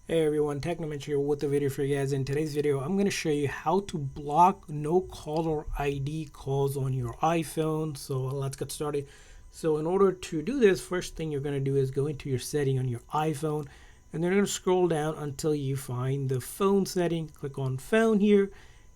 Hey everyone, Technomensch here with the video for you guys. In today's video, I'm going to show you how to block no caller ID calls on your iPhone. So let's get started. So in order to do this, first thing you're going to do is go into your setting on your iPhone, and then you're going to scroll down until you find the phone setting. Click on phone here,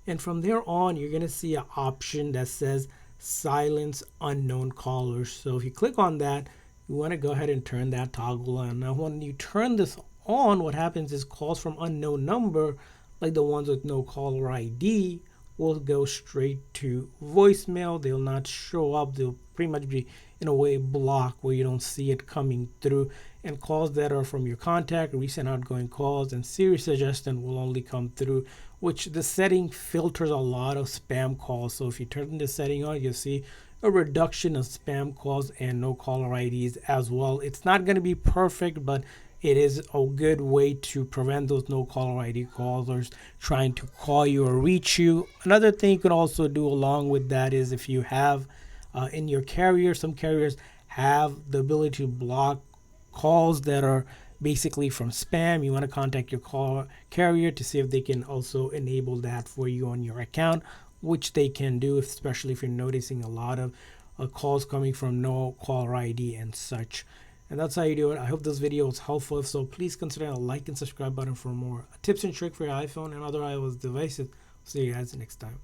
and from there on, you're going to see an option that says silence unknown callers. So if you click on that, you want to go ahead and turn that toggle on. Now when you turn this on, what happens is calls from unknown number, like the ones with no caller ID, will go straight to voicemail. They'll not show up. They'll pretty much be in a way blocked where you don't see it coming through. And calls that are from your contact, recent outgoing calls, and Siri suggestion will only come through, which the setting filters a lot of spam calls. So if you turn the setting on, you'll see a reduction of spam calls and no caller IDs as well. It's not going to be perfect, but it is a good way to prevent those no caller ID callers trying to call you or reach you. Another thing you can also do along with that is if you have in your carrier, some carriers have the ability to block calls that are basically from spam. You want to contact your carrier to see if they can also enable that for you on your account, which they can do, especially if you're noticing a lot of calls coming from no caller ID and such. And that's how you do it. I hope this video was helpful. If so, please consider a like and subscribe button for more tips and tricks for your iPhone and other iOS devices. See you guys next time.